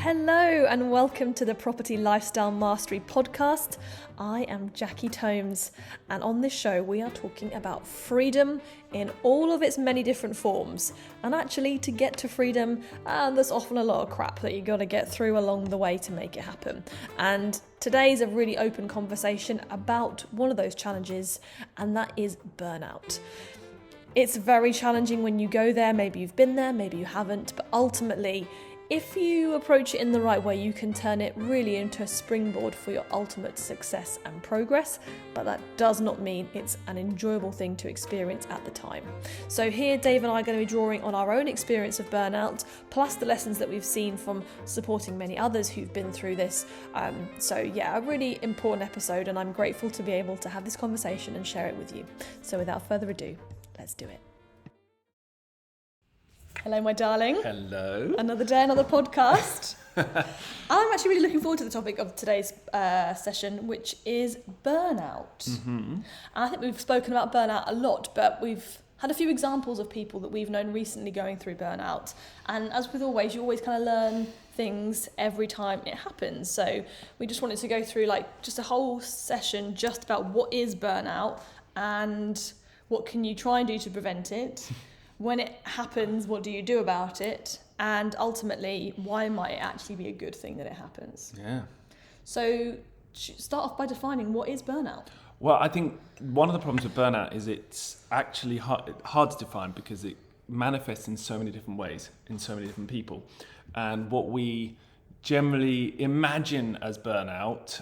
Hello and welcome to the Property Lifestyle Mastery podcast. I am Jackie Tomes, and on this show we are talking about freedom in all of its many different forms. And actually, to get to freedom, there's often a lot of crap that you got to get through along the way to make it happen. And today's a really open conversation about one of those challenges, and that is burnout. It's very challenging when you go there. Maybe you've been there, maybe you haven't, but ultimately, if you approach it in the right way, you can turn it really into a springboard for your ultimate success and progress, but that does not mean it's an enjoyable thing to experience at the time. So here, Dave and I are going to be drawing on our own experience of burnout, plus the lessons that we've seen from supporting many others who've been through this. So yeah, a really important episode, and I'm grateful to be able to have this conversation and share it with you. So without further ado, let's do it. Hello, my darling. Hello. Another day, another podcast. I'm actually really looking forward to the topic of today's session, which is burnout. Mm-hmm. And I think we've spoken about burnout a lot, but we've had a few examples of people that we've known recently going through burnout. And as with always, you always kind of learn things every time it happens. So we just wanted to go through just a whole session just about what is burnout and what can you try and do to prevent it. When it happens, what do you do about it? And ultimately, why might it actually be a good thing that it happens? Yeah. So start off by defining what is burnout. Well, I think one of the problems with burnout is it's actually hard to define because it manifests in so many different ways, in so many different people. And what we generally imagine as burnout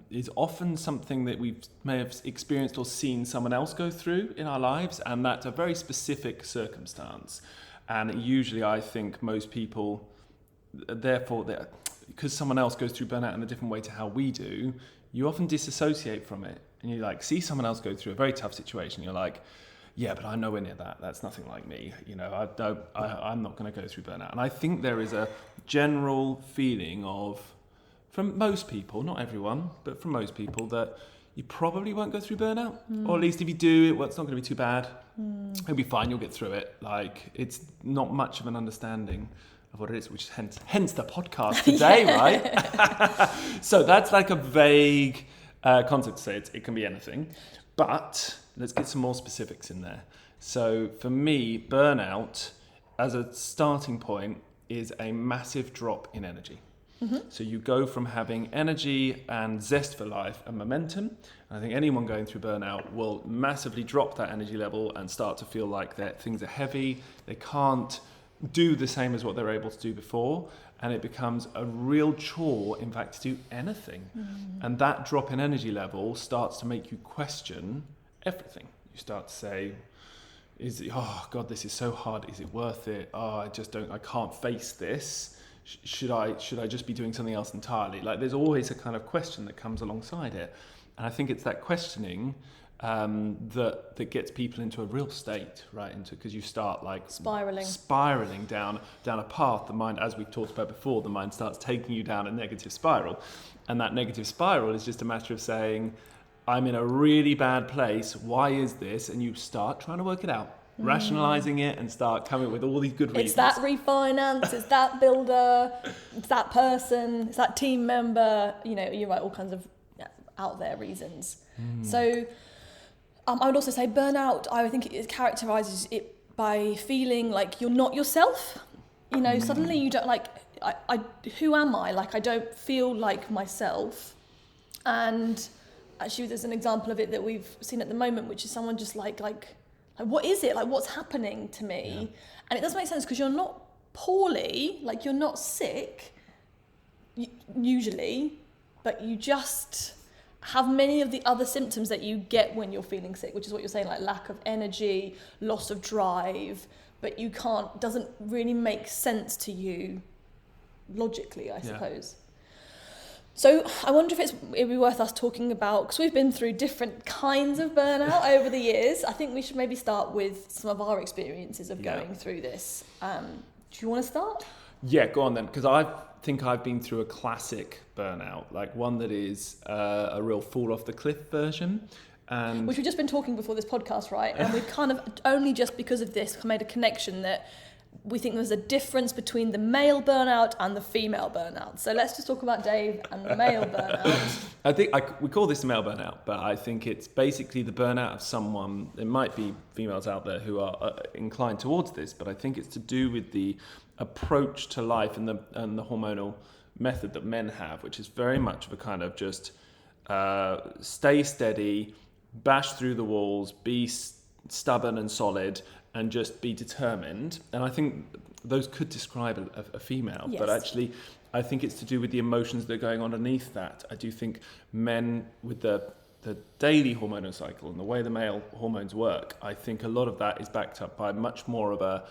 is often something that we may have experienced or seen someone else go through in our lives, and that's a very specific circumstance. And usually I think most people, therefore, because someone else goes through burnout in a different way to how we do, you often disassociate from it. And you see someone else go through a very tough situation, you're like, yeah, but I'm nowhere near that. That's nothing like me. I'm not going to go through burnout. And I think there is a general feeling from most people, not everyone, but from most people, that you probably won't go through burnout. Or at least if you do, it's not going to be too bad. It'll be fine. You'll get through it. It's not much of an understanding of what it is, which is hence the podcast today, right? So that's like a vague concept to say it can be anything. But let's get some more specifics in there. So for me, burnout as a starting point is a massive drop in energy. Mm-hmm. So you go from having energy and zest for life and momentum. And I think anyone going through burnout will massively drop that energy level and start to feel like that things are heavy. They can't do the same as what they were able to do before. And it becomes a real chore, in fact, to do anything. Mm. And that drop in energy level starts to make you question everything. You start to say, oh God, this is so hard. Is it worth it? Oh, I can't face this. Should I just be doing something else entirely? There's always a kind of question that comes alongside it. And I think it's that questioning that gets people into a real state, right? Because you start spiraling down a path. The mind, as we've talked about before, the mind starts taking you down a negative spiral, and that negative spiral is just a matter of saying, I'm in a really bad place. Why is this? And you start trying to work it out, rationalizing it, and start coming up with all these good reasons. It's that refinance, it's that builder, it's that person, it's that team member. You write all kinds of out there reasons. So I would also say burnout, I think it characterizes it by feeling like you're not yourself. Suddenly you don't who am I? I don't feel like myself. And actually there's an example of it that we've seen at the moment, which is someone just like what is it? What's happening to me? Yeah. And it doesn't make sense because you're not poorly, you're not sick, usually, but you just have many of the other symptoms that you get when you're feeling sick, which is what you're saying, lack of energy, loss of drive, but doesn't really make sense to you logically, I suppose. So I wonder if it'd be worth us talking about, because we've been through different kinds of burnout over the years. I think we should maybe start with some of our experiences of going through this. Do you want to start? Yeah, go on then, because I think I've been through a classic burnout, one that is a real fall off the cliff version. Which we've just been talking before this podcast, right? And we've kind of only just because of this made a connection that we think there's a difference between the male burnout and the female burnout. So let's just talk about Dave and the male burnout. I think we call this the male burnout, but I think it's basically the burnout of someone. There might be females out there who are inclined towards this, but I think it's to do with the approach to life and the hormonal method that men have, which is very much of a kind of just stay steady, bash through the walls, be stubborn and solid, and just be determined. And I think those could describe a female, yes. But actually I think it's to do with the emotions that are going on underneath that. I do think men with the daily hormonal cycle and the way the male hormones work, I think a lot of that is backed up by much more of a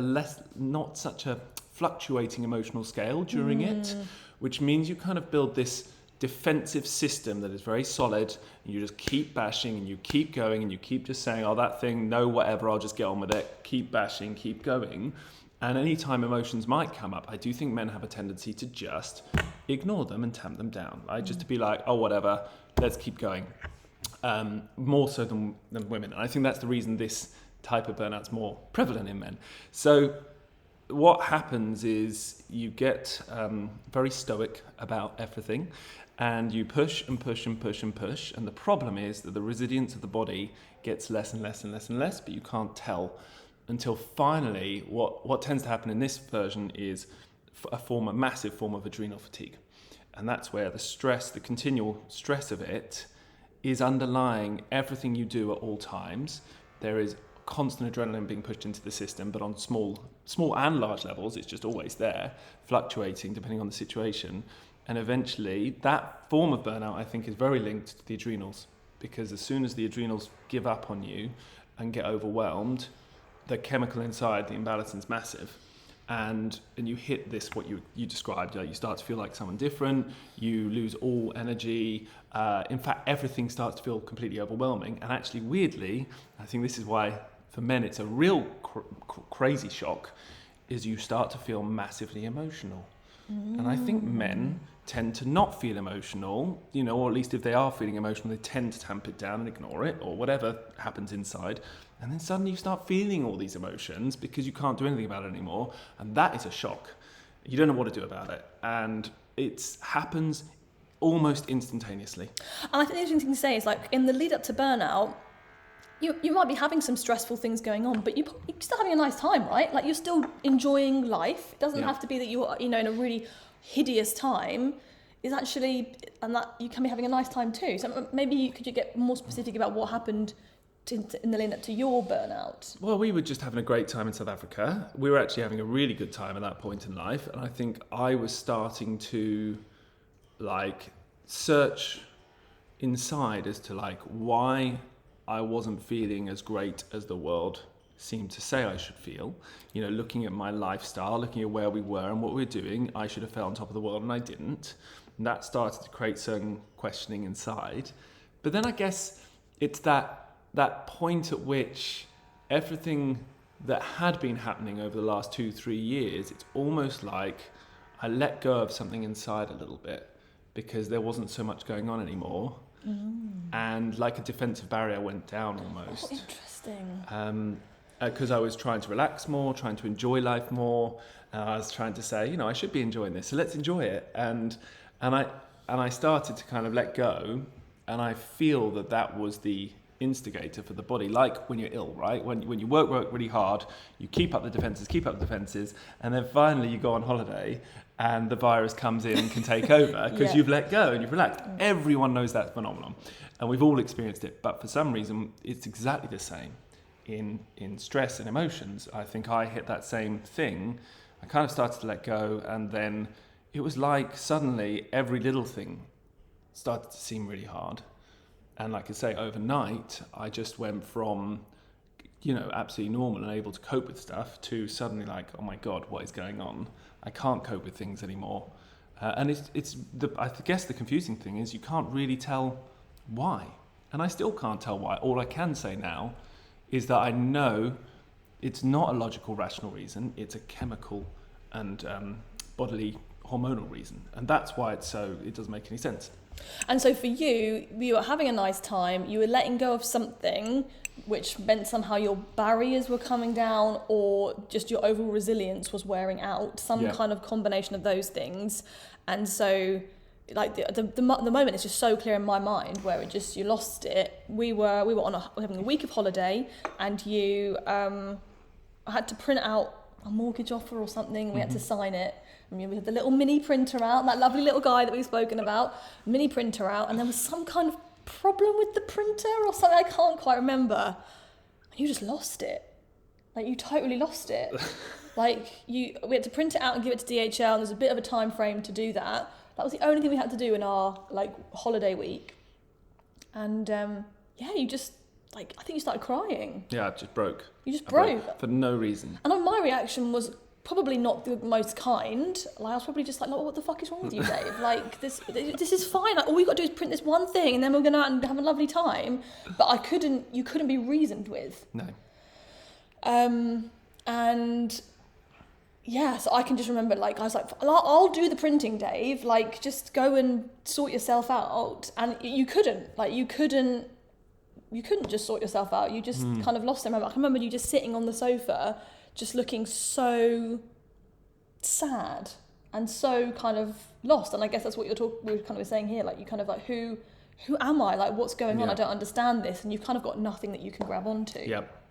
less, not such a fluctuating emotional scale during it, which means you kind of build this defensive system that is very solid, and you just keep bashing and you keep going and you keep just saying, oh, that thing, no, whatever, I'll just get on with it, keep bashing, keep going. And anytime emotions might come up, I do think men have a tendency to just ignore them and tamp them down, right? Just to be like, oh, whatever, let's keep going. More so than women. And I think that's the reason this type of burnout's more prevalent in men. So what happens is you get very stoic about everything, and you push and push and push and push, and the problem is that the resilience of the body gets less and less and less and less, but you can't tell until finally what tends to happen in this version is a massive form of adrenal fatigue. And that's where the stress, the continual stress of it, is underlying everything you do at all times. There is constant adrenaline being pushed into the system, but on small and large levels, it's just always there, fluctuating depending on the situation. And eventually, that form of burnout, I think, is very linked to the adrenals, because as soon as the adrenals give up on you and get overwhelmed, the chemical inside, the imbalance is massive. And you hit this, what you described, you start to feel like someone different, you lose all energy. In fact, everything starts to feel completely overwhelming. And actually, weirdly, I think this is why for men it's a real crazy shock, is you start to feel massively emotional. And I think men tend to not feel emotional, or at least if they are feeling emotional, they tend to tamp it down and ignore it, or whatever happens inside. And then suddenly you start feeling all these emotions because you can't do anything about it anymore. And that is a shock. You don't know what to do about it. And it happens almost instantaneously. And I think the interesting thing to say is, like, in the lead up to burnout, you might be having some stressful things going on, but you're still having a nice time, right? Like, you're still enjoying life. It doesn't have to be that you're, in a really hideous time. Is actually, and that you can be having a nice time too. So maybe could you get more specific about what happened in the lead up to your burnout? Well, we were just having a great time in South Africa. We were actually having a really good time at that point in life. And I think I was starting to search inside as to why I wasn't feeling as great as the world seemed to say I should feel. Looking at my lifestyle, looking at where we were and what we were doing, I should have felt on top of the world and I didn't. And that started to create certain questioning inside. But then I guess it's that point at which everything that had been happening over the last 2-3 years, it's almost like I let go of something inside a little bit because there wasn't so much going on anymore. And like a defensive barrier went down almost. Oh, interesting. Because I was trying to relax more, trying to enjoy life more. I was trying to say, I should be enjoying this, so let's enjoy it. And I started to kind of let go, and I feel that was the instigator for the body, like when you're ill, right? When you work really hard, you keep up the defenses, and then finally you go on holiday and the virus comes in and can take over because you've let go and you've relaxed. Everyone knows that phenomenon, and we've all experienced it, but for some reason it's exactly the same in stress and emotions. I think I hit that same thing. I kind of started to let go, and then it was like suddenly every little thing started to seem really hard. And like I say, overnight, I just went from, absolutely normal and able to cope with stuff to suddenly like, oh my God, what is going on? I can't cope with things anymore. And I guess the confusing thing is you can't really tell why. And I still can't tell why. All I can say now is that I know it's not a logical, rational reason. It's a chemical and bodily hormonal reason. And that's why it doesn't make any sense. And so for you were having a nice time, you were letting go of something which meant somehow your barriers were coming down, or just your overall resilience was wearing out, some kind of combination of those things. And so like the moment is just so clear in my mind where you lost it. We were having a week of holiday, and I had to print out a mortgage offer or something. We had to sign it. We had the little mini printer out, that lovely little guy that we've spoken about, mini printer out, and there was some kind of problem with the printer or something, I can't quite remember. And you just lost it. Like, you totally lost it. We had to print it out and give it to DHL, and there's a bit of a time frame to do that. That was the only thing we had to do in our holiday week. And you just I think you started crying. Yeah, I just broke. You just broke. For no reason. And my reaction was probably not the most kind. I was probably just like, what the fuck is wrong with you, Dave? This is fine. All we got to do is print this one thing, and then we're going to and have a lovely time. But you couldn't be reasoned with. No. And yeah, so I can just remember, I was like, I'll do the printing, Dave. Just go and sort yourself out. And you couldn't. You couldn't just sort yourself out. You just kind of lost it. I can remember you just sitting on the sofa, just looking so sad and so kind of lost. And I guess that's what we're kind of saying here. You kind of who am I? What's going on? I don't understand this. And you've kind of got nothing that you can grab onto. Yep.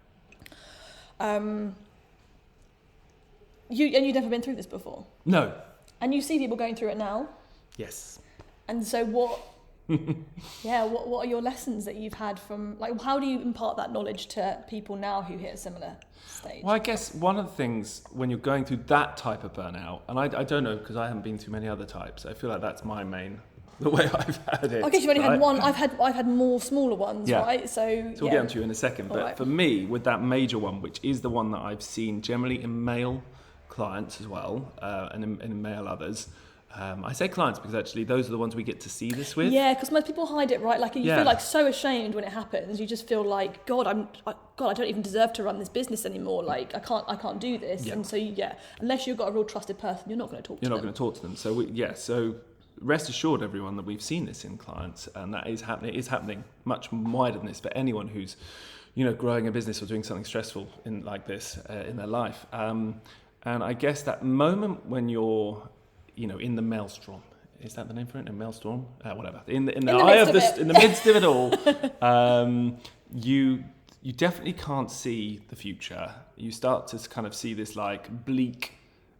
You've never been through this before? No. And you see people going through it now? Yes. And so what are your lessons that you've had from, how do you impart that knowledge to people now who hit a similar stage? Well, I guess one of the things when you're going through that type of burnout, and I don't know because I haven't been through many other types, I feel like that's the way I've had it. I guess you've only had one. I've had more smaller ones, right? So we'll get onto you in a second. But for me, with that major one, which is the one that I've seen generally in male clients as well, and in male others. I say clients because actually those are the ones we get to see this with. Yeah, because most people hide it, right? You feel so ashamed when it happens. You just feel like, God, I don't even deserve to run this business anymore. I can't do this. Yeah. And so unless you've got a real trusted person, you're not going to talk to them. You're not going to talk to them. So rest assured, everyone, that we've seen this in clients, and that is happening. It is happening much wider than this for anyone who's, growing a business or doing something stressful in this in their life. And I guess that moment when you're in the maelstrom, is that the name for it? A maelstrom? Whatever. In the eye of in the midst of it all, you definitely can't see the future. You start to kind of see this bleak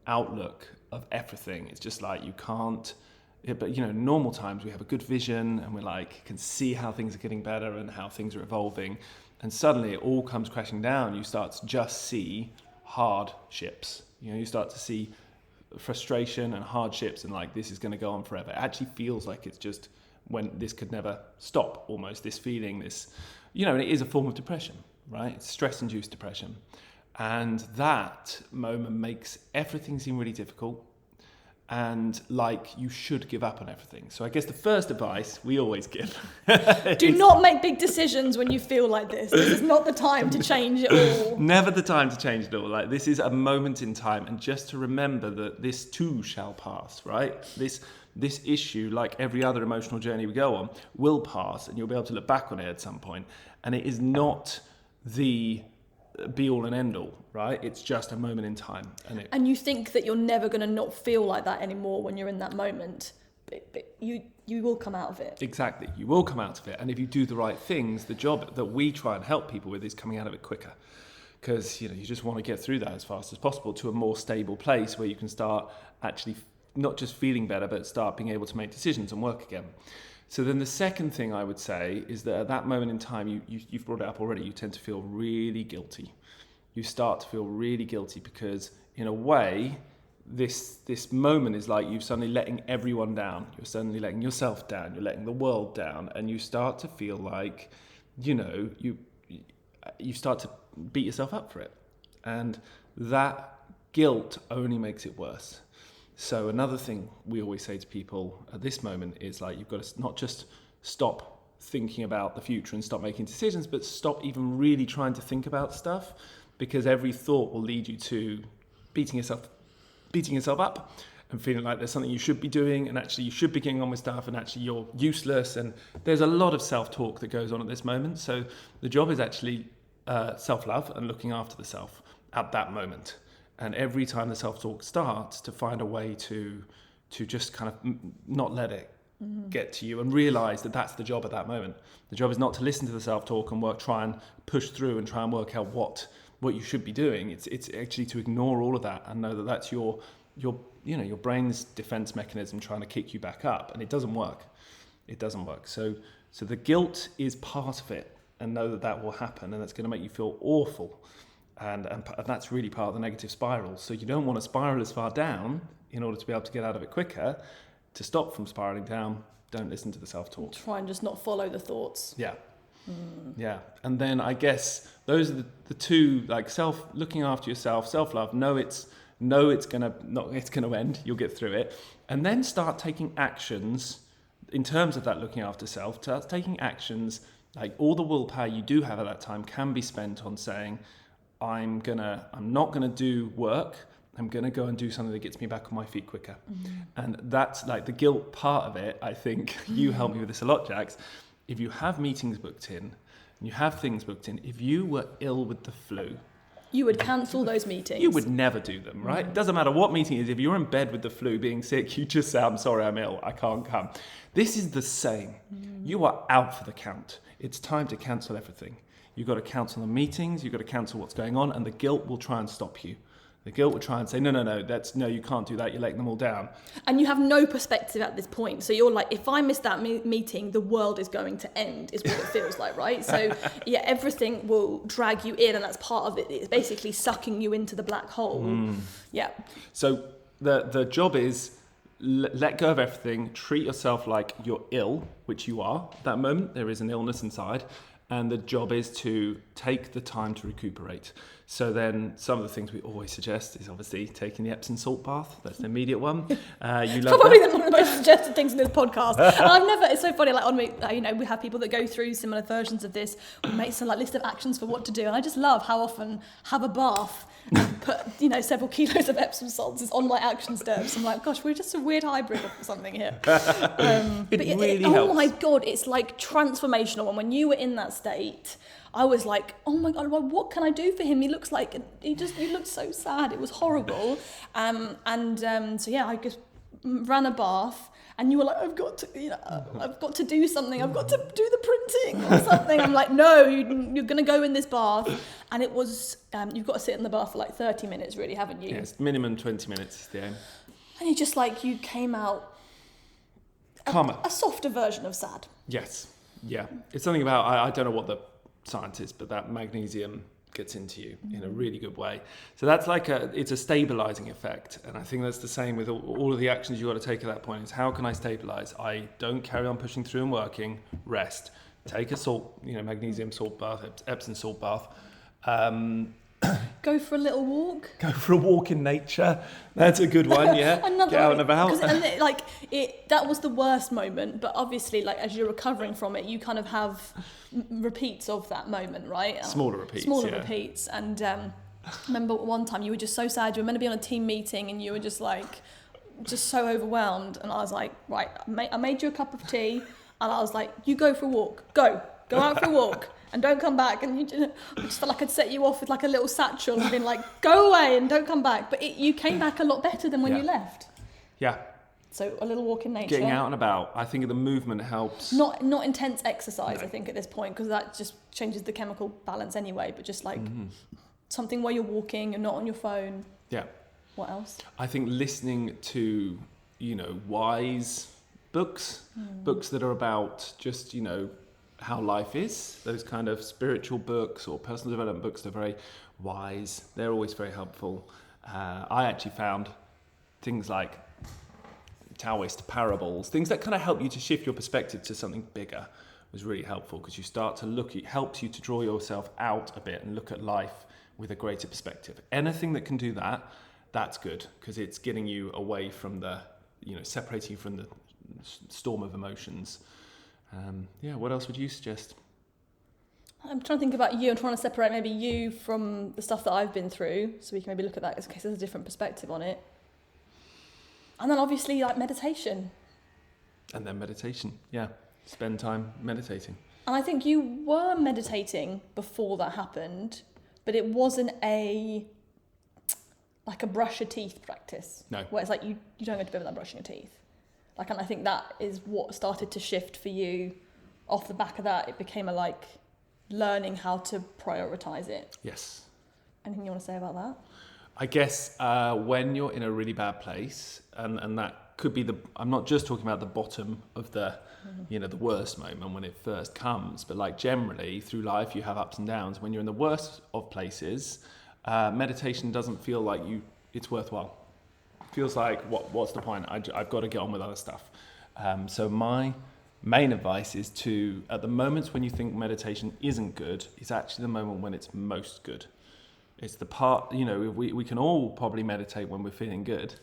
outlook of everything. It's just you can't. But normal times we have a good vision and we're can see how things are getting better and how things are evolving, and suddenly it all comes crashing down. You start to just see hardships. You start to see frustration and hardships, and this is going to go on forever. It actually feels like it's just when this could never stop, almost this feeling, this, and it is a form of depression, right? It's stress-induced depression. And that moment makes everything seem really difficult and you should give up on everything. So I guess the first advice we always give do not make big decisions when you feel like this. This is not the time to change it all. Never the time to change it all. This is a moment in time, and just to remember that this too shall pass, right? This issue, like every other emotional journey we go on, will pass, and you'll be able to look back on it at some point. And it is not the be all and end all, right? It's just a moment in time. And you think that you're never going to not feel like that anymore when you're in that moment, but you will come out of it. Exactly, you will come out of it. And if you do the right things, the job that we try and help people with is coming out of it quicker, because you just want to get through that as fast as possible to a more stable place where you can start actually not just feeling better, but start being able to make decisions and work again. So then the second thing I would say is that at that moment in time, you've brought it up already, you tend to feel really guilty. You start to feel really guilty because in a way, this moment is like you're suddenly letting everyone down. You're suddenly letting yourself down. You're letting the world down. And you start to feel like, you start to beat yourself up for it. And that guilt only makes it worse. So another thing we always say to people at this moment is you've got to not just stop thinking about the future and stop making decisions, but stop even really trying to think about stuff, because every thought will lead you to beating yourself up. and feeling like there's something you should be doing, and actually you should be getting on with stuff, and actually you're useless. And there's a lot of self-talk that goes on at this moment. So the job is actually self-love and looking after the self at that moment. And every time the self-talk starts, to find a way to just kind of not let it get to you, and realize that that's the job at that moment. The job is not to listen to the self-talk and try and push through and try and work out what you should be doing. It's actually to ignore all of that and know that that's your brain's defense mechanism trying to kick you back up, and it doesn't work. So the guilt is part of it, and know that will happen, and that's going to make you feel awful, and that's really part of the negative spiral. So you don't want to spiral as far down in order to be able to get out of it quicker. To stop from spiraling down, don't listen to the self-talk. Try and just not follow the thoughts. Yeah. Yeah. And then I guess those are the two, like looking after yourself, self-love, it's gonna end, you'll get through it. And then start taking actions in terms of that looking after self, taking actions, like all the willpower you do have at that time can be spent on saying, I'm not gonna do work, I'm going to go and do something that gets me back on my feet quicker. And that's like the guilt part of it. I think you help me with this a lot, Jax. If you have meetings booked in, and you have things booked in, if you were ill with the flu, you would cancel those meetings. You would never do them, right? It doesn't matter what meeting it is. If you're in bed with the flu, being sick, you just say, I'm sorry, I'm ill, I can't come. This is the same. You are out for the count. It's time to cancel everything. You've got to cancel the meetings, you've got to cancel what's going on, and the guilt will try and stop you. The guilt will try and say, no, you can't do that. You're letting them all down. And you have no perspective at this point. So you're like, if I miss that meeting, the world is going to end, is what it feels like, right? So yeah, everything will drag you in, and that's part of it. It's basically sucking you into the black hole. Yeah. So the job is let go of everything. Treat yourself like you're ill, which you are at that moment. There is an illness inside. And the job is to take the time to recuperate. So then some of the things we always suggest is obviously taking the Epsom salt bath. That's the immediate one. It's probably one of the most suggested things in this podcast. It's so funny, we have people that go through similar versions of this. We make some list of actions for what to do. And I just love how often have a bath and put, several kilos of Epsom salts is on my action steps. I'm like, gosh, we're just a weird hybrid of something here. It really helps. Oh my God, it's like transformational. And when you were in that state, I was like, oh my God, what can I do for him? He looked so sad. It was horrible. So I just ran a bath, and you were like, I've got to do something. I've got to do the printing or something. I'm like, no, you're going to go in this bath. And it was, you've got to sit in the bath for like 30 minutes, really, haven't you? Yes, minimum 20 minutes is the aim. And you came out calmer. A softer version of sad. Yes. Yeah. It's something about, I don't know what the science is, but that magnesium gets into you in a really good way. So that's it's a stabilizing effect. And I think that's the same with all of the actions you've got to take at that point is, how can I stabilize? I don't carry on pushing through and working, rest, take a magnesium salt bath, Epsom salt bath. Go for a little walk. Go for a walk in nature. That's a good one, yeah. Get out and about. That was the worst moment, but obviously, as you're recovering from it, you kind of have repeats of that moment, right? Smaller repeats. Repeats. And I remember one time you were just so sad. You were meant to be on a team meeting, and you were just so overwhelmed. And I was like, right, I made you a cup of tea, and I was like, you go for a walk. Go out for a walk. And don't come back. And I just felt like I'd set you off with a little satchel and been like, go away and don't come back. But you came back a lot better than when you left. Yeah. So a little walk in nature. Getting out and about. I think the movement helps. Not intense exercise, no. I think, at this point, because that just changes the chemical balance anyway. But just something where you're walking, you're not on your phone. Yeah. What else? I think listening to, wise books. Books that are about just, how life is. Those kind of spiritual books or personal development books, they're very wise. They're always very helpful. I actually found things like Taoist parables, things that kind of help you to shift your perspective to something bigger, was really helpful, because you start to helps you to draw yourself out a bit and look at life with a greater perspective. Anything that can do that, that's good, because it's getting you away from the, separating you from the storm of emotions. What else would you suggest? I'm trying to think about you. I'm trying to separate maybe you from the stuff that I've been through, so we can maybe look at that in case there's a different perspective on it. And then obviously like meditation. And then meditation, yeah. Spend time meditating. And I think you were meditating before that happened, but it wasn't like a brush your teeth practice. No. Where it's like you don't go to bed without brushing your teeth. Like, and I think that is what started to shift for you. Off the back of that, it became learning how to prioritize it. Yes. Anything you want to say about that? I guess when you're in a really bad place, and that could be I'm not just talking about the bottom of the worst moment when it first comes, but like generally through life you have ups and downs. When you're in the worst of places, meditation doesn't feel like it's worthwhile. It feels like what's the point? I've got to get on with other stuff. So my main advice is to, at the moments when you think meditation isn't good, it's actually the moment when it's most good. It's the part, we can all probably meditate when we're feeling good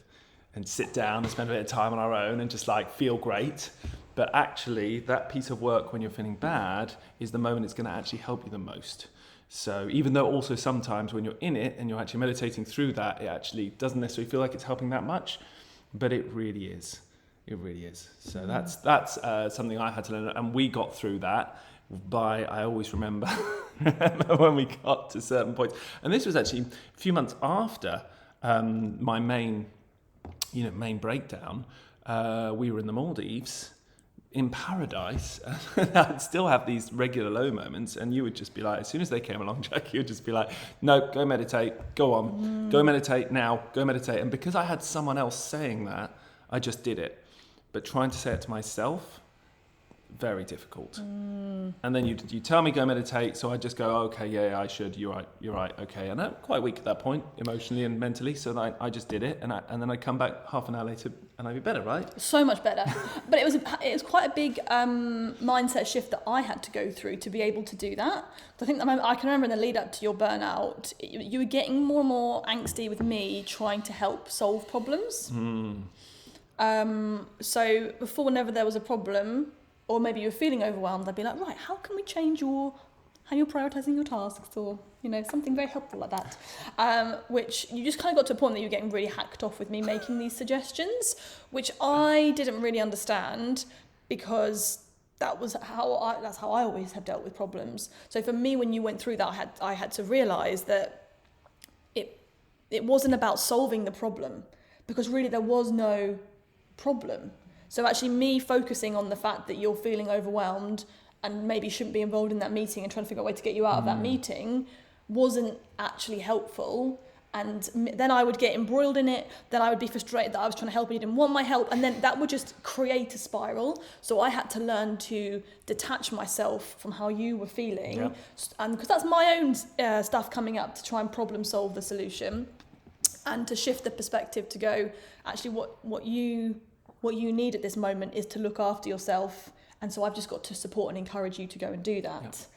and sit down and spend a bit of time on our own and just like feel great. But actually that piece of work when you're feeling bad is the moment it's going to actually help you the most. So even though also sometimes when you're in it and you're actually meditating through that, it actually doesn't necessarily feel like it's helping that much, but it really is. It really is. So that's something I had to learn, and we got through that I always remember when we got to certain points. And this was actually a few months after my main breakdown. We were in the Maldives, in paradise, and I'd still have these regular low moments, and you would just be like, as soon as they came along, Jackie would just be like, no, go meditate, go on, go meditate now, go meditate. And because I had someone else saying that, I just did it. But trying to say it to myself, very difficult. And then you tell me go meditate, so I just go, okay, yeah, I should, you're right, okay. And I'm quite weak at that point, emotionally and mentally, so I just did it, and then I come back half an hour later, and I'd be better, right? So much better. But it was quite a big mindset shift that I had to go through to be able to do that. I think I can remember in the lead up to your burnout, you were getting more and more angsty with me trying to help solve problems. So before, whenever there was a problem, or maybe you were feeling overwhelmed, I'd be like, right, how can we change how you're prioritising your tasks, or something very helpful like that. Which you just kind of got to a point that you were getting really hacked off with me making these suggestions, which I didn't really understand, because that's how I always have dealt with problems. So for me, when you went through that, I had to realise that it wasn't about solving the problem, because really there was no problem. So actually me focusing on the fact that you're feeling overwhelmed and maybe shouldn't be involved in that meeting and trying to figure out a way to get you out of that meeting wasn't actually helpful. And then I would get embroiled in it. Then I would be frustrated that I was trying to help and you didn't want my help. And then that would just create a spiral. So I had to learn to detach myself from how you were feeling. Yep. And because that's my own stuff coming up to try and problem solve the solution, and to shift the perspective to go, actually what you need at this moment is to look after yourself. And so I've just got to support and encourage you to go and do that.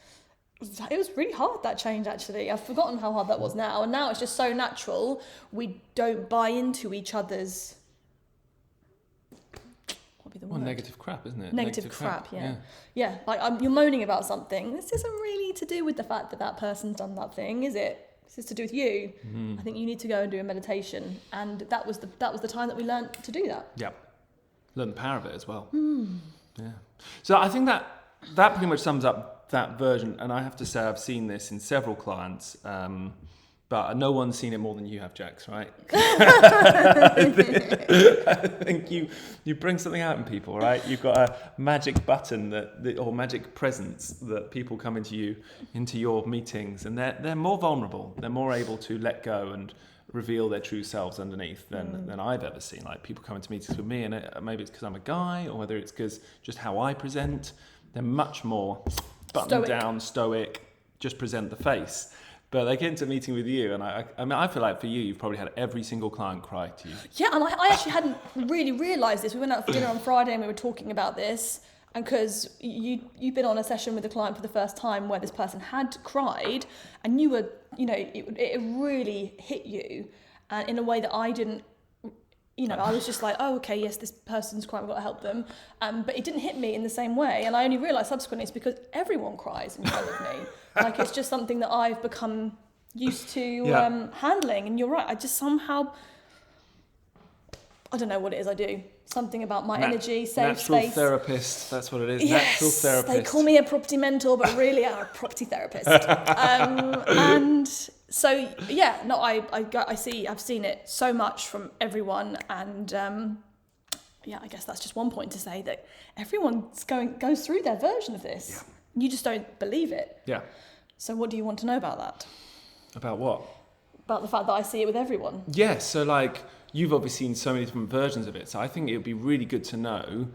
Yep. It was really hard, that change, actually. I've forgotten how hard that was now. And now it's just so natural. We don't buy into each other's... What would be the word? Negative crap, isn't it? Negative crap, yeah. Like you're moaning about something. This isn't really to do with the fact that person's done that thing, is it? This is to do with you. I think you need to go and do a meditation. And that was the time that we learned to do that. Yeah. Learn the power of it as well. Yeah. So I think that pretty much sums up that version. And I have to say, I've seen this in several clients, but no one's seen it more than you have, Jax, right? I think you bring something out in people, right? You've got a magic button or magic presence that people come into your meetings, and they're more vulnerable. They're more able to let go and reveal their true selves underneath than I've ever seen. Like people come into meetings with me, and maybe it's because I'm a guy, or whether it's because just how I present. They're much more buttoned down, stoic, just present the face. But they get into a meeting with you, and I feel like for you, you've probably had every single client cry to you. Yeah, and I actually hadn't really realised this. We went out for dinner on Friday and we were talking about this, and because you've been on a session with a client for the first time where this person had cried, and you were, it really hit you in a way that I didn't. I was just like, oh, okay, yes, this person's crying, I've got to help them. But it didn't hit me in the same way. And I only realised subsequently it's because everyone cries in front of me. Like, it's just something that I've become used to handling. And you're right, I just somehow... I don't know what it is I do. Something about my energy, safe natural space. Therapist, that's what it is. Yes, natural therapist. They call me a property mentor, but really I'm a property therapist. And so, yeah, no, I've seen it so much from everyone, and yeah, I guess that's just one point to say that everyone's goes through their version of this. Yeah. You just don't believe it. Yeah. So what do you want to know about that? About what? About the fact that I see it with everyone. Yeah, so like, you've obviously seen so many different versions of it, so I think it would be really good to know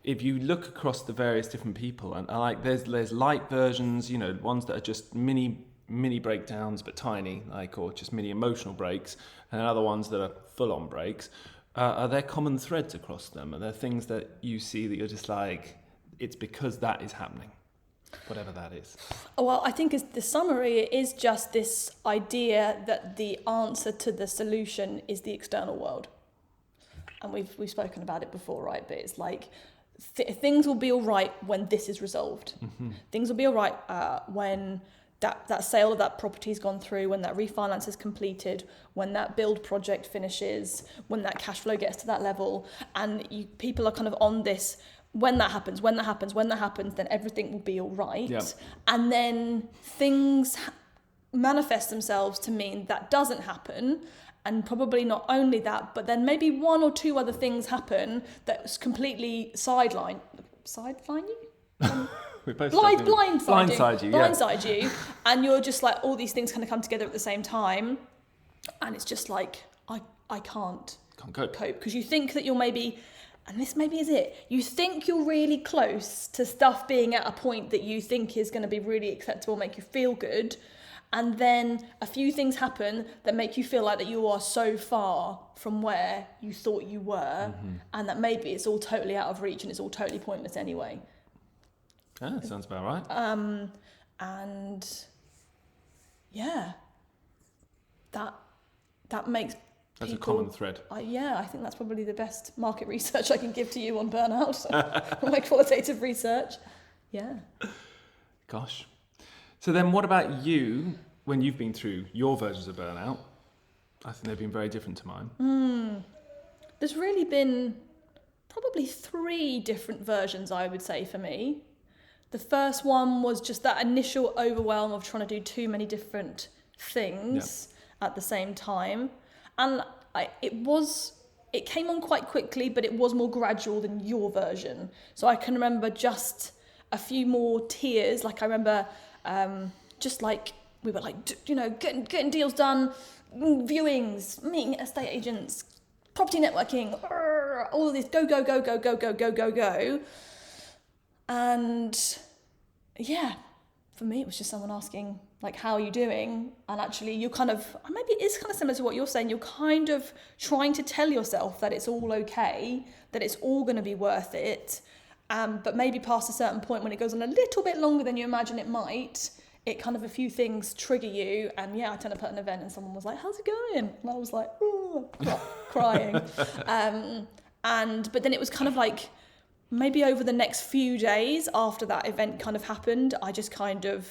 if you look across the various different people, and like there's light versions, you know, ones that are just mini breakdowns but tiny, like, or just mini emotional breaks, and other ones that are full-on breaks. Are there common threads across them? Are there things that you see that you're just like, it's because that is happening, whatever that is? Well, I think as the summary is just this idea that the answer to the solution is the external world. And we've spoken about it before, right? But it's like things will be all right when this is resolved. Mm-hmm. Things will be all right when that sale of that property's gone through, when that refinance is completed, when that build project finishes, when that cash flow gets to that level, and people are kind of on this, when that happens, then everything will be all right. Yep. And then things manifest themselves to mean that doesn't happen, and probably not only that, but then maybe one or two other things happen that's completely sideline you? Blindside you, and you're just like, all these things kind of come together at the same time, and it's just like, I can't cope, because you think that you're maybe, and this maybe is it, you think you're really close to stuff being at a point that you think is going to be really acceptable, make you feel good, and then a few things happen that make you feel like that you are so far from where you thought you were, and that maybe it's all totally out of reach and it's all totally pointless anyway. Ah, sounds about right. And yeah, that makes that's people, a common thread. I think that's probably the best market research I can give to you on burnout. My qualitative research. Yeah. Gosh. So then what about you, when you've been through your versions of burnout? I think they've been very different to mine. There's really been probably 3 different versions, I would say, for me. The first one was just that initial overwhelm of trying to do too many different things at the same time. And it came on quite quickly, but it was more gradual than your version. So I can remember just a few more tears. Like I remember just like, we were like, you know, getting deals done, viewings, meeting estate agents, property networking, all of this, go. And yeah, for me, it was just someone asking, like, how are you doing? And actually you're kind of, maybe it is kind of similar to what you're saying, you're kind of trying to tell yourself that it's all okay, that it's all going to be worth it. But maybe past a certain point, when it goes on a little bit longer than you imagine it might, it kind of, a few things trigger you. And yeah, I turned up at an event and someone was like, how's it going? And I was like, oh, crying. But then it was kind of like, maybe over the next few days after that event kind of happened, I just kind of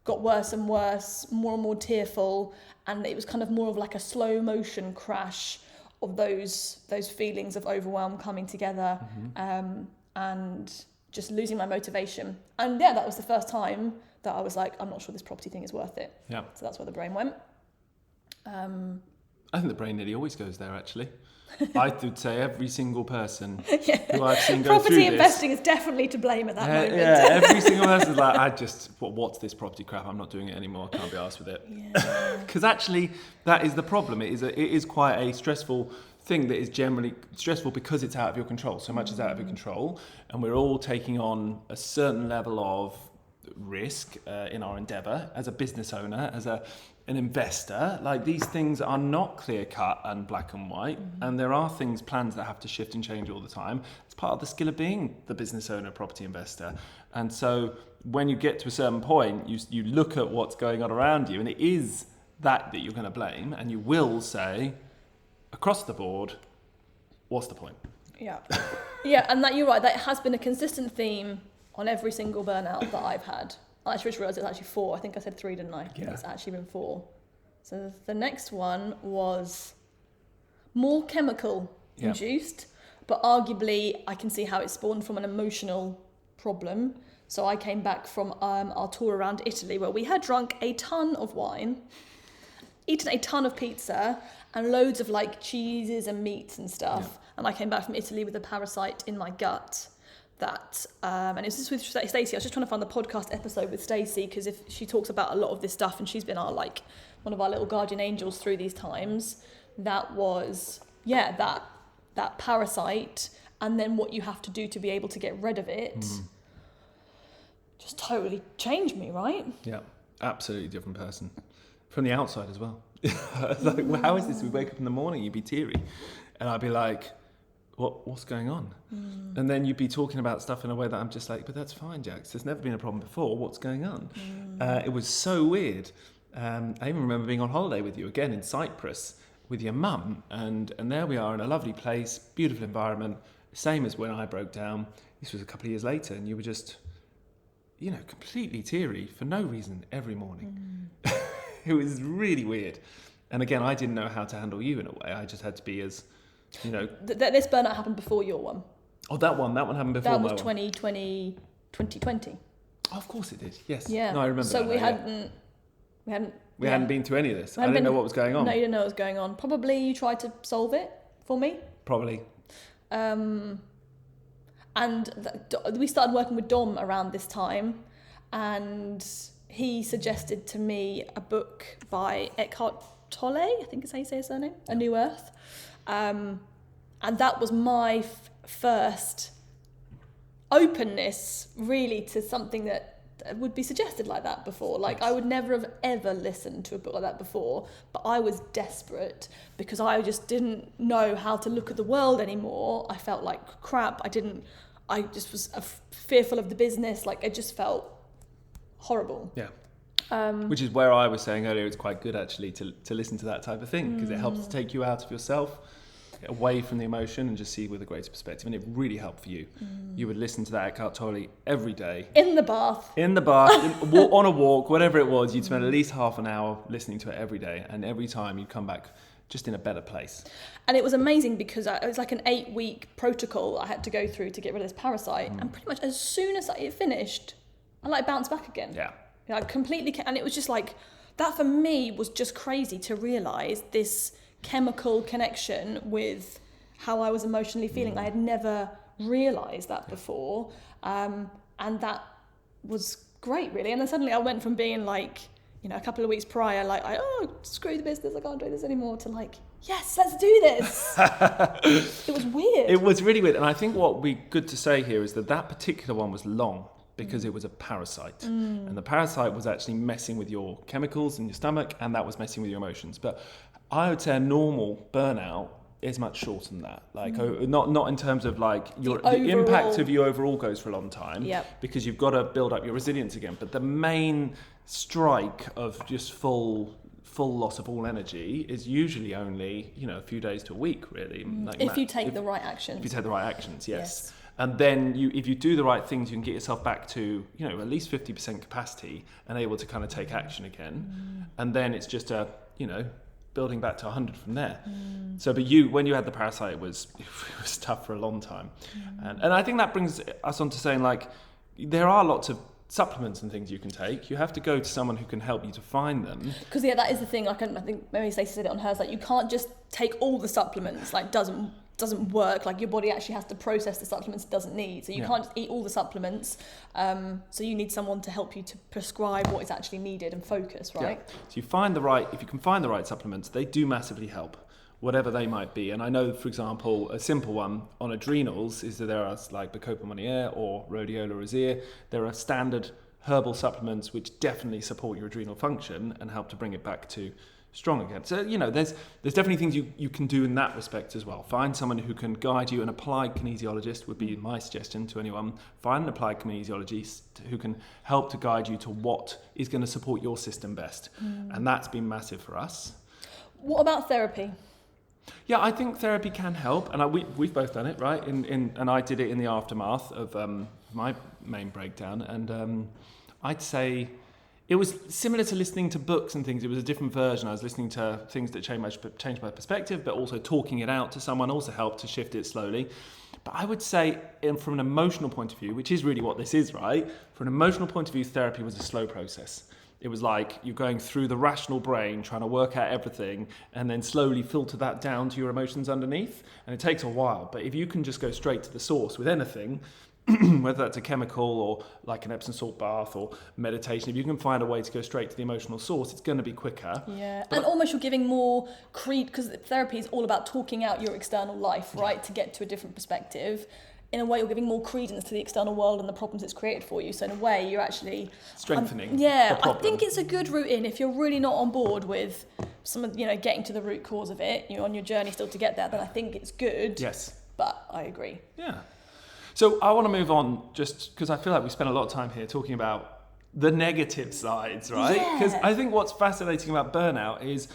got worse and worse, more and more tearful, and it was kind of more of like a slow motion crash of those feelings of overwhelm coming together, and just losing my motivation. And yeah, that was the first time that I was like, I'm not sure this property thing is worth it. Yeah. So that's where the brain went. I think the brain nearly always goes there, actually. I would say every single person who I've seen go through this. Property investing is definitely to blame at that moment. Yeah, every single person is like, what's this property crap? I'm not doing it anymore. I can't be arsed with it. Because actually, that is the problem. It is quite a stressful thing that is generally stressful because it's out of your control. So much is out of your control. And we're all taking on a certain level of risk in our endeavour as a business owner, as an investor. Like, these things are not clear cut and black and white, and there are plans that have to shift and change all the time. It's part of the skill of being the business owner, property investor. And so when you get to a certain point, you look at what's going on around you, and it is that you're going to blame, and you will say across the board, what's the point? Yeah, and that, you're right, that has been a consistent theme on every single burnout that I've had. I actually realised it's actually 4. I think I said 3, didn't I? Yeah. It's actually been 4. So the next one was more chemical induced, but arguably I can see how it spawned from an emotional problem. So I came back from our tour around Italy where we had drunk a ton of wine, eaten a ton of pizza and loads of like cheeses and meats and stuff. Yeah. And I came back from Italy with a parasite in my gut that, and it was just with Stacey. I was just trying to find the podcast episode with Stacey because if she talks about a lot of this stuff and she's been our like one of our little guardian angels through these times. That was, that parasite and then what you have to do to be able to get rid of it. Just totally changed me, right? Yeah, absolutely different person. From the outside as well. Like, well, how is this? We wake up in the morning, you'd be teary. And I'd be like, what's going on? And then you'd be talking about stuff in a way that I'm just like, but that's fine, Jax. There's never been a problem before. What's going on? It was so weird. I even remember being on holiday with you again in Cyprus with your mum. And there we are in a lovely place, beautiful environment. Same as when I broke down. This was a couple of years later and you were just... completely teary for no reason every morning. It was really weird. And again, I didn't know how to handle you in a way. I just had to be as, This burnout happened before your one. Oh, that one happened before my one. That was 2020. Oh, of course it did, yes. Yeah. No, I remember so that. We hadn't been through any of this. I didn't know what was going on. No, you didn't know what was going on. Probably you tried to solve it for me. Probably. And we started working with Dom around this time, and he suggested to me a book by Eckhart Tolle, I think is how you say his surname, A New Earth. And that was my first openness, really, to something that would be suggested like that before. Like, I would never have ever listened to a book like that before, but I was desperate because I just didn't know how to look at the world anymore. I felt like crap. I just was fearful of the business. Like, it just felt horrible. Yeah. Which is where I was saying earlier, it's quite good actually to listen to that type of thing because it helps to take you out of yourself, away from the emotion and just see with a greater perspective. And it really helped for you. You would listen to that Eckhart Tolle every day. In the bath, on a walk, whatever it was, you'd spend at least half an hour listening to it every day. And every time you'd come back just in a better place. And it was amazing because it was like an 8-week protocol I had to go through to get rid of this parasite. And pretty much as soon as it finished, I bounced back again. Yeah. Completely. And it was just like, that for me was just crazy to realise this chemical connection with how I was emotionally feeling. I had never realised that before. And that was great, really. And then suddenly I went from being like, a couple of weeks prior, like, screw the business, I can't do this anymore, to like, yes, let's do this. It was weird. It was really weird. And I think what would be good to say here is that particular one was long because it was a parasite. And the parasite was actually messing with your chemicals in your stomach, and that was messing with your emotions. But I would say a normal burnout is much shorter than that. Like, not in terms of like the impact of you overall goes for a long time, because you've got to build up your resilience again. But the main strike of just full loss of all energy is usually only a few days to a week, really. If you take the right actions. If you take the right actions, yes. And then if you do the right things, you can get yourself back to at least 50% capacity and able to kind of take action again. And then it's just building back to 100 from there. So, but when you had the parasite, it was tough for a long time. And I think that brings us on to saying, like, there are lots of supplements and things you can take. You have to go to someone who can help you to find them. Because that is the thing. Like, I think maybe Stacey said it on hers. Like, you can't just take all the supplements. Like, doesn't work. Like, your body actually has to process the supplements it doesn't need. So you can't just eat all the supplements. So you need someone to help you to prescribe what is actually needed and focus, right? Yeah. So if you can find the right supplements, they do massively help, whatever they might be. And I know, for example, a simple one on adrenals is that there are like Bacopa Monnier or Rhodiola rosea. There are standard herbal supplements which definitely support your adrenal function and help to bring it back to strong again. So, there's definitely things you can do in that respect as well. Find someone who can guide you. An applied kinesiologist would be my suggestion to anyone. Find an applied kinesiologist who can help to guide you to what is going to support your system best. And that's been massive for us. What about therapy? Yeah, I think therapy can help. And we've both done it, right? And I did it in the aftermath of my main breakdown. And I'd say it was similar to listening to books and things. It was a different version. I was listening to things that changed my perspective, but also talking it out to someone also helped to shift it slowly. But I would say, from an emotional point of view, which is really what this is, right? From an emotional point of view, therapy was a slow process. It was like you're going through the rational brain, trying to work out everything, and then slowly filter that down to your emotions underneath. And it takes a while. But if you can just go straight to the source with anything, whether that's a chemical or like an Epsom salt bath or meditation, if you can find a way to go straight to the emotional source, it's going to be quicker. Yeah, and almost you're giving more because therapy is all about talking out your external life, right, to get to a different perspective. In a way, you're giving more credence to the external world and the problems it's created for you. So in a way, you're actually strengthening. The problem. I think it's a good route in if you're really not on board with some of getting to the root cause of it. You're on your journey still to get there. Then I think it's good. Yes, but I agree. Yeah. So I want to move on just because I feel like we spent a lot of time here talking about the negative sides, right? Because I think what's fascinating about burnout is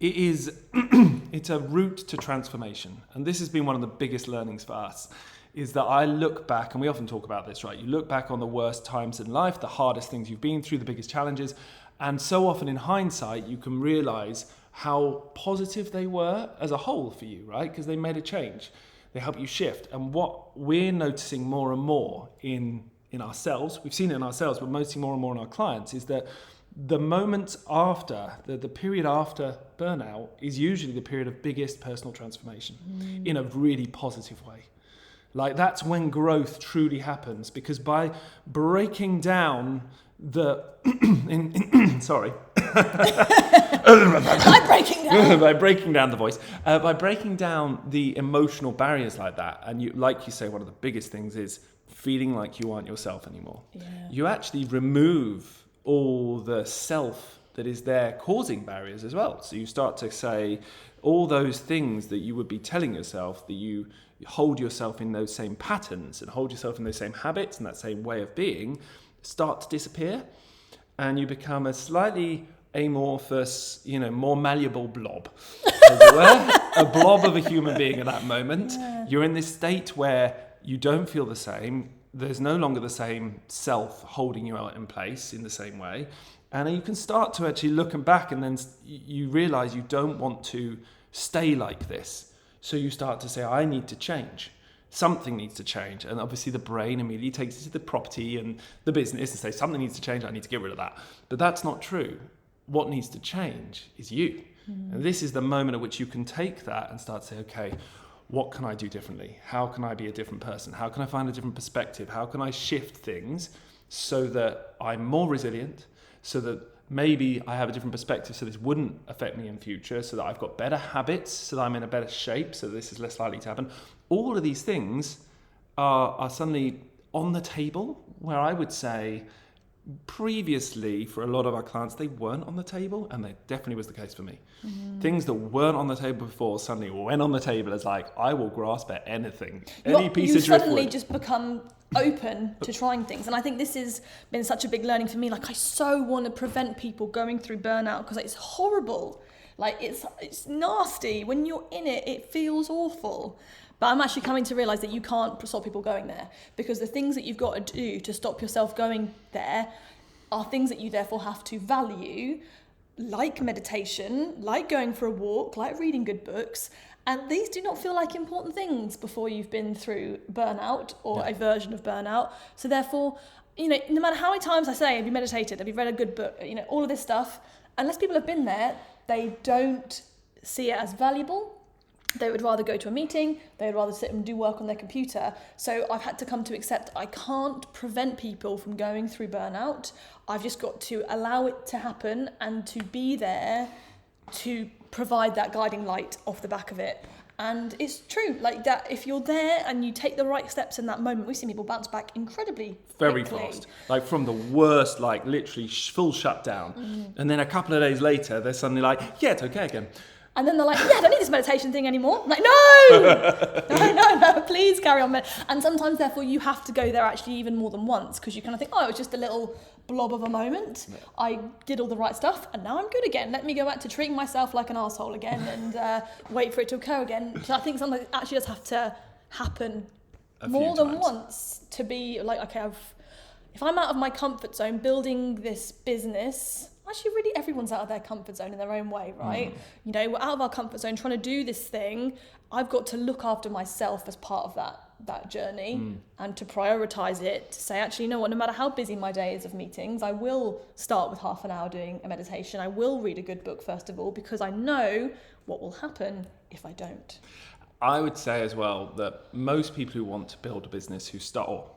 it's a route to transformation. And this has been one of the biggest learnings for us, is that I look back, and we often talk about this, right? You look back on the worst times in life, the hardest things you've been through, the biggest challenges, and so often in hindsight, you can realize how positive they were as a whole for you, right? Because they made a change. They help you shift. And what we're noticing more and more in ourselves, we've seen it in ourselves, but noticing more and more in our clients, is that the moments after, the period after burnout is usually the period of biggest personal transformation in a really positive way. Like that's when growth truly happens, because by breaking down the sorry by breaking down the voice, by breaking down the emotional barriers like that, and you say, one of the biggest things is feeling like you aren't yourself anymore. You actually remove all the self that is there causing barriers as well. So you start to say all those things that you would be telling yourself, that you hold yourself in those same patterns and hold yourself in those same habits and that same way of being, start to disappear, and you become a slightly amorphous, more malleable blob, as it were, a blob of a human being at that moment. You're in this state where you don't feel the same. There's no longer the same self holding you out in place in the same way. And you can start to actually look back, and then you realize you don't want to stay like this. So you start to say, I need to change. Something needs to change. And obviously the brain immediately takes it to the property and the business and says, something needs to change, I need to get rid of that. But that's not true. What needs to change is you. And this is the moment at which you can take that and start to say, okay, what can I do differently? How can I be a different person? How can I find a different perspective? How can I shift things so that I'm more resilient, so that maybe I have a different perspective so this wouldn't affect me in future, so that I've got better habits, so that I'm in a better shape, so this is less likely to happen. All of these things are suddenly on the table, where I would say previously for a lot of our clients, they weren't on the table, and that definitely was the case for me. Things that weren't on the table before suddenly went on the table as like, I will grasp at anything, any piece of driftwood. You suddenly just become open to trying things. And I think this has been such a big learning for me. Like, I so want to prevent people going through burnout, because it's horrible. Like, it's nasty. When you're in it, it feels awful. But I'm actually coming to realise that you can't stop people going there, because the things that you've got to do to stop yourself going there are things that you therefore have to value, like meditation, like going for a walk, like reading good books. And these do not feel like important things before you've been through burnout or a version of burnout. So therefore, no matter how many times I say, have you meditated, have you read a good book, all of this stuff, unless people have been there, they don't see it as valuable. They would rather go to a meeting, they would rather sit and do work on their computer. So I've had to come to accept I can't prevent people from going through burnout. I've just got to allow it to happen and to be there to provide that guiding light off the back of it. And it's true, like that, if you're there and you take the right steps in that moment, we've seen people bounce back incredibly very quickly. Fast. Like from the worst, like literally full shutdown. And then a couple of days later, they're suddenly like, yeah, it's okay again. And then they're like, yeah, I don't need this meditation thing anymore. I'm like, no, please carry on. And sometimes, therefore, you have to go there actually even more than once, because you kind of think, oh, it was just a little blob of a moment. Yeah. I did all the right stuff, and now I'm good again. Let me go back to treating myself like an arsehole again and wait for it to occur again. So I think sometimes it actually does have to happen more than once to be like, okay, if I'm out of my comfort zone building this business, actually really everyone's out of their comfort zone in their own way, right? You know, we're out of our comfort zone trying to do this thing. I've got to look after myself as part of that journey and to prioritize it, to say, actually, you know what, no matter how busy my day is of meetings, I will start with half an hour doing a meditation. I will read a good book first of all, because I know what will happen if I don't. I would say as well that most people who want to build a business, who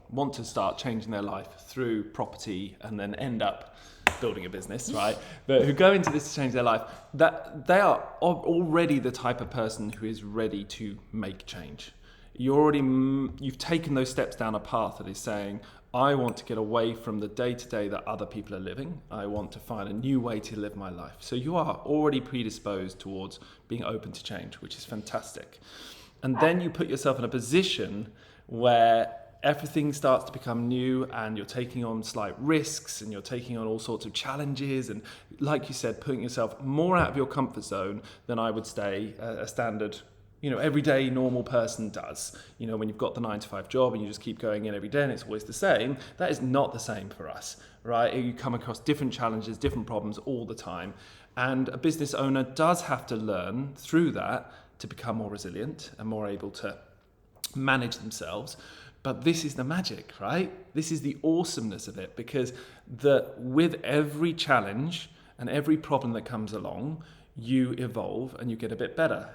want to start changing their life through property and then end up building a business, right? But who go into this to change their life, that they are already the type of person who is ready to make change. You've taken those steps down a path that is saying, I want to get away from the day-to-day that other people are living. I want to find a new way to live my life. So you are already predisposed towards being open to change, which is fantastic. And then you put yourself in a position where everything starts to become new and you're taking on slight risks and you're taking on all sorts of challenges. And like you said, putting yourself more out of your comfort zone than I would say a standard, everyday normal person does. When you've got the 9-to-5 job and you just keep going in every day and it's always the same, that is not the same for us, right? You come across different challenges, different problems all the time. And a business owner does have to learn through that to become more resilient and more able to manage themselves. But this is the magic, right? This is the awesomeness of it, because with every challenge and every problem that comes along, you evolve and you get a bit better.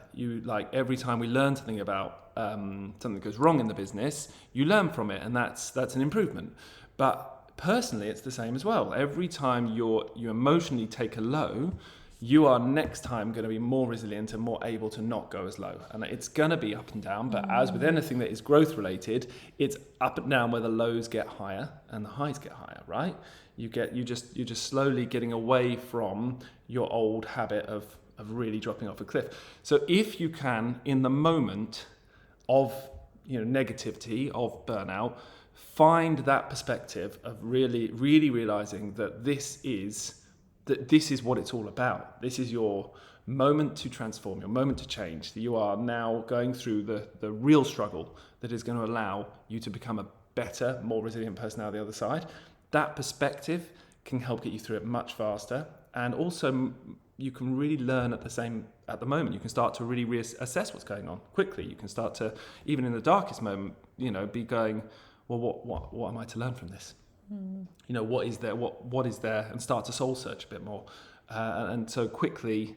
Every time we learn something about something that goes wrong in the business, you learn from it, and that's an improvement. But personally, it's the same as well. Every time you emotionally take a low, you are next time going to be more resilient and more able to not go as low. And it's going to be up and down, but as with anything that is growth related, it's up and down where the lows get higher and the highs get higher, right? You're just slowly getting away from your old habit of really dropping off a cliff. So if you can, in the moment of negativity, of burnout, find that perspective of really, really realizing that this is what it's all about. This is your moment to transform, your moment to change. You are now going through the real struggle that is going to allow you to become a better, more resilient person out the other side. That perspective can help get you through it much faster. And also you can really learn at the moment. You can start to really reassess what's going on quickly. You can start to, even in the darkest moment, be going, well, what am I to learn from this? What is there, and start to soul search a bit more, and so quickly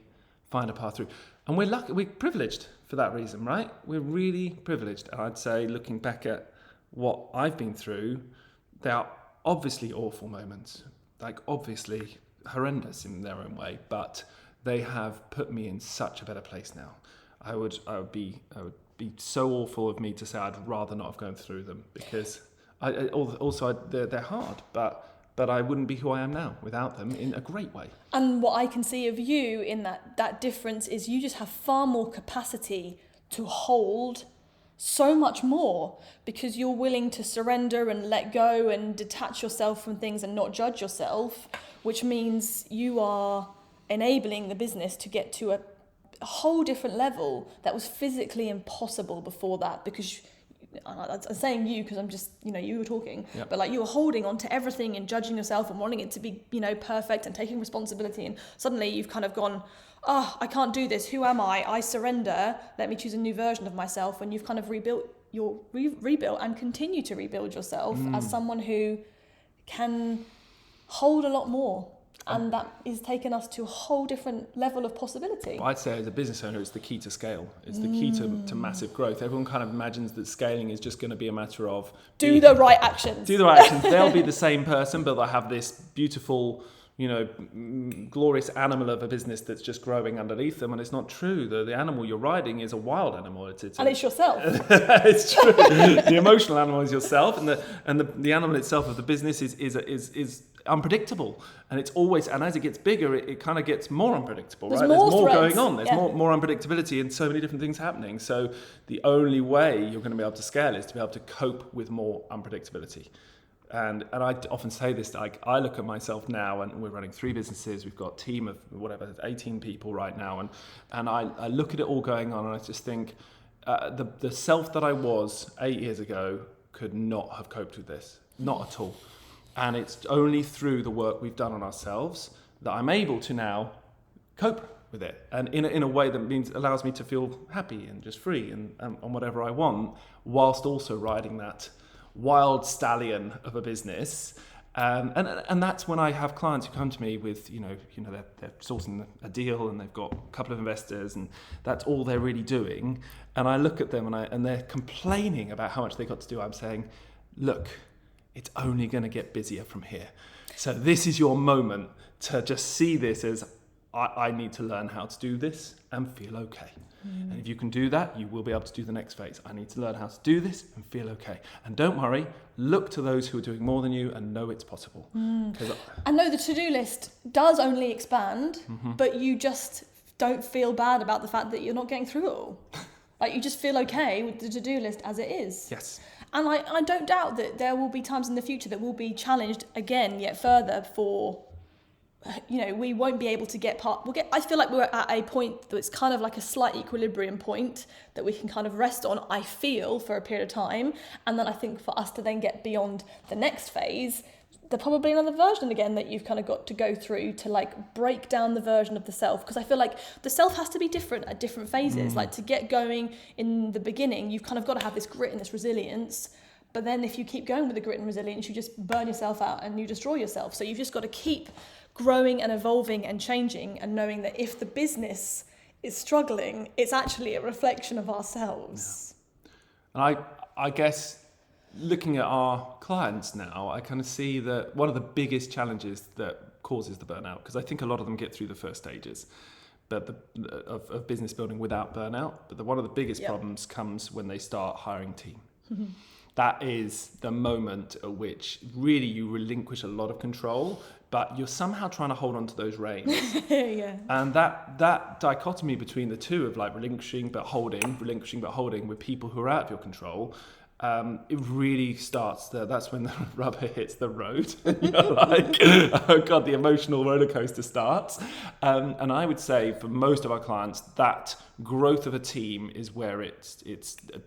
find a path through. And we're privileged for that reason, right? We're really privileged. And I'd say, looking back at what I've been through, there are obviously awful moments, obviously horrendous in their own way, but they have put me in such a better place now. I would be so awful of me to say I'd rather not have gone through them, because they're hard, but I wouldn't be who I am now without them, in a great way. And what I can see of you in that difference is you just have far more capacity to hold so much more, because you're willing to surrender and let go and detach yourself from things and not judge yourself, which means you are enabling the business to get to a whole different level that was physically impossible before that, because I'm saying you because I'm just, you were talking, yep. But you were holding on to everything and judging yourself and wanting it to be, perfect, and taking responsibility. And suddenly you've kind of gone, I can't do this. Who am I? I surrender. Let me choose a new version of myself. And you've kind of rebuilt and continue to rebuild yourself as someone who can hold a lot more. And that is taking us to a whole different level of possibility. I'd say as a business owner, it's the key to scale. It's the key to massive growth. Everyone kind of imagines that scaling is just going to be a matter of... Do the right actions. They'll be the same person, but they'll have this beautiful, glorious animal of a business that's just growing underneath them. And it's not true. The animal you're riding is a wild animal. It's yourself. It's true. The emotional animal is yourself, and the animal itself of the business is unpredictable, and it's always, and as it gets bigger, it kind of gets more unpredictable. There's more going on. There's more unpredictability and so many different things happening. So the only way you're going to be able to scale is to be able to cope with more unpredictability. And I often say this, I look at myself now, and we're running 3 businesses. We've got a team of 18 people right now, and I look at it all going on, and I just think the self that I was 8 years ago could not have coped with this, not at all. And it's only through the work we've done on ourselves that I'm able to now cope with it, and in a way that allows me to feel happy and just free and on whatever I want, whilst also riding that wild stallion of a business. And that's when I have clients who come to me with, they're sourcing a deal and they've got a couple of investors and that's all they're really doing. And I look at them and they're complaining about how much they got to do. I'm saying, look, it's only going to get busier from here. So this is your moment to just see this as, I need to learn how to do this and feel okay. And if you can do that, you will be able to do the next phase. I need to learn how to do this and feel okay. And don't worry, look to those who are doing more than you and know it's possible. I know the to-do list does only expand, but you just don't feel bad about the fact that you're not getting through it all. Like, you just feel okay with the to-do list as it is. Yes. And I don't doubt that there will be times in the future that we'll be challenged again yet further for, we won't be able to I feel like we're at a point that's kind of like a slight equilibrium point that we can kind of rest on, I feel, for a period of time. And then I think for us to then get beyond the next phase, there's probably another version again that you've kind of got to go through to like break down the version of the self. Because I feel like the self has to be different at different phases. Like, to get going in the beginning, you've kind of got to have this grit and this resilience. But then if you keep going with the grit and resilience, you just burn yourself out and you destroy yourself. So you've just got to keep growing and evolving and changing, and knowing that if the business is struggling, it's actually a reflection of ourselves. Yeah. And I guess looking at our clients now, I kind of see that one of the biggest challenges that causes the burnout, because I think a lot of them get through the first stages of business building without burnout, but one of the biggest problems comes when they start hiring a team. That is the moment at which really you relinquish a lot of control, but you're somehow trying to hold on to those reins. Yeah. And that dichotomy between the two of like relinquishing but holding with people who are out of your control, it really starts that's when the rubber hits the road. And you're like, oh God, the emotional roller coaster starts. And I would say for most of our clients, that growth of a team is where it's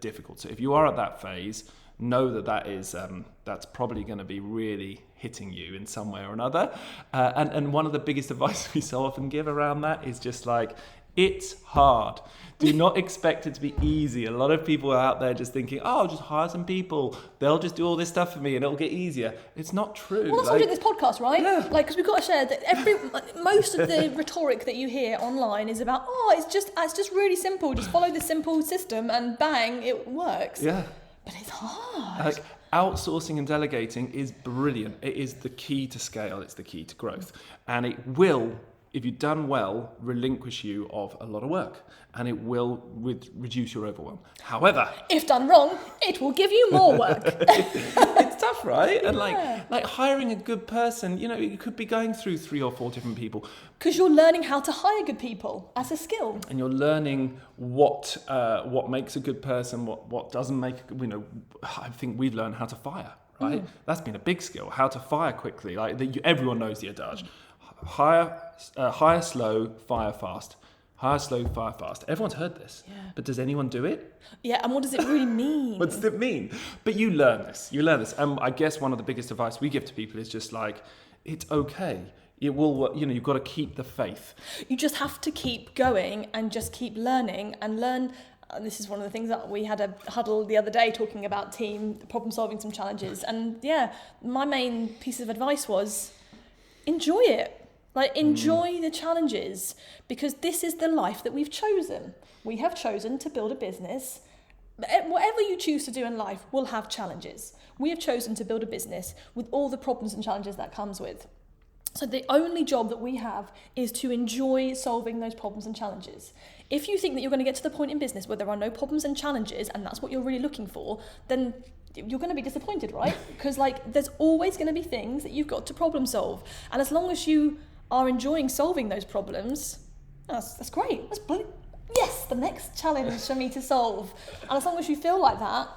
difficult. So if you are at that phase, know that's probably going to be really hitting you in some way or another. And one of the biggest advice we so often give around that is just like, it's hard. Do not expect it to be easy. A lot of people are out there just thinking, oh, I'll just hire some people. They'll just do all this stuff for me and it'll get easier. It's not true. Well, that's why we do this podcast, right? Yeah. Like, because we've got to share that most of the rhetoric that you hear online is about, it's just really simple. Just follow this simple system and bang, it works. Yeah. But it's hard. Like, outsourcing and delegating is brilliant. It is the key to scale. It's the key to growth. And it will, if you've done well, relinquish you of a lot of work, and it will reduce your overwhelm. However, if done wrong, it will give you more work. It's tough, right? Yeah. And like hiring a good person, you could be going through 3 or 4 different people. Because you're learning how to hire good people as a skill. And you're learning what makes a good person, what doesn't make. I think we've learned how to fire, right? That's been a big skill. How to fire quickly. Everyone knows the adage: hire slow, fire fast. Hire slow, fire fast. Everyone's heard this, but does anyone do it? Yeah, and what does it really mean? What does it mean? But you learn this. And I guess one of the biggest advice we give to people is just like, it's okay. It will, you've got to keep the faith. You just have to keep going and just keep learning and learn. And this is one of the things that we had a huddle the other day talking about team problem solving, some challenges. And my main piece of advice was enjoy it. Enjoy the challenges, because this is the life that we've chosen. We have chosen to build a business. Whatever you choose to do in life will have challenges. We have chosen to build a business with all the problems and challenges that comes with. So the only job that we have is to enjoy solving those problems and challenges. If you think that you're going to get to the point in business where there are no problems and challenges, and that's what you're really looking for, then you're going to be disappointed, right? Because there's always going to be things that you've got to problem solve. And as long as you are enjoying solving those problems, that's great. That's brilliant. Yes, the next challenge for me to solve. And as long as you feel like that,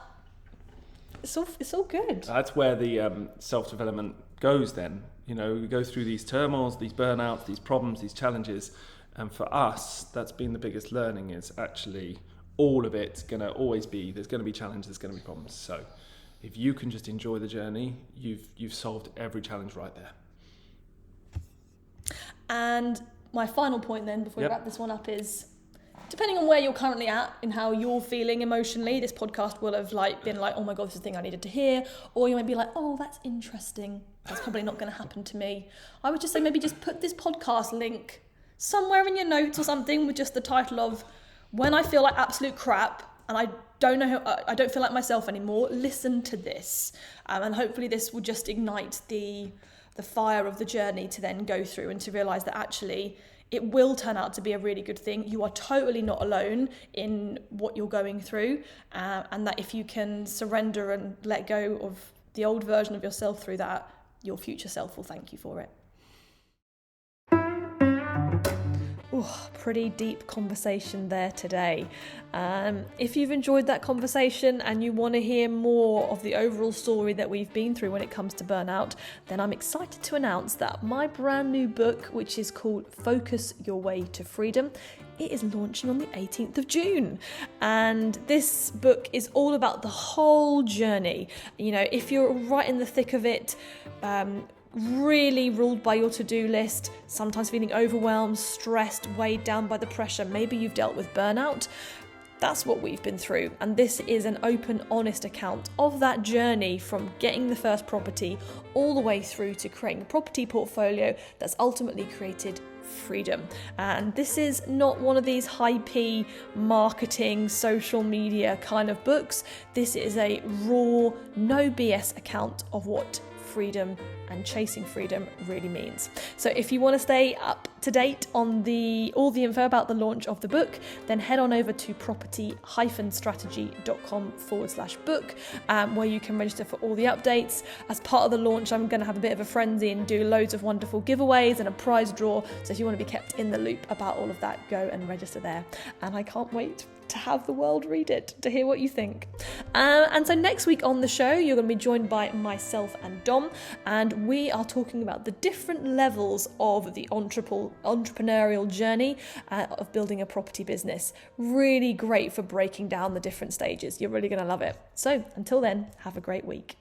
it's all good. That's where the self-development goes then. We go through these turmoils, these burnouts, these problems, these challenges. And for us, that's been the biggest learning, is actually all of it's going to always be, there's going to be challenges, there's going to be problems. So if you can just enjoy the journey, you've solved every challenge right there. And my final point then, before we wrap this one up, is depending on where you're currently at and how you're feeling emotionally, this podcast will have been oh my God, this is the thing I needed to hear. Or you might be like, oh, that's interesting. That's probably not going to happen to me. I would just say maybe just put this podcast link somewhere in your notes or something with just the title of when I feel like absolute crap and I don't feel like myself anymore, listen to this. And hopefully this will just ignite the fire of the journey to then go through and to realise that actually it will turn out to be a really good thing. You are totally not alone in what you're going through, and that if you can surrender and let go of the old version of yourself through that, your future self will thank you for it. Pretty deep conversation there today. If you've enjoyed that conversation and you want to hear more of the overall story that we've been through when it comes to burnout, then I'm excited to announce that my brand new book, which is called Focus Your Way to Freedom, it is launching on the 18th of June. And this book is all about the whole journey. If you're right in the thick of it, really ruled by your to-do list, sometimes feeling overwhelmed, stressed, weighed down by the pressure, maybe you've dealt with burnout. That's what we've been through, and this is an open, honest account of that journey from getting the first property all the way through to creating a property portfolio that's ultimately created freedom. And this is not one of these high P marketing, social media kind of books. This is a raw, no BS account of what freedom and chasing freedom really means. So if you want to stay up to date on all the info about the launch of the book, then head on over to property-strategy.com/book, where you can register for all the updates. As part of the launch, I'm going to have a bit of a frenzy and do loads of wonderful giveaways and a prize draw. So if you want to be kept in the loop about all of that, go and register there. And I can't wait to have the world read it, to hear what you think. And so next week on the show, you're going to be joined by myself and Dom, and we are talking about the different levels of the entrepreneurial journey of building a property business. Really great for breaking down the different stages. You're really going to love it. So until then, have a great week.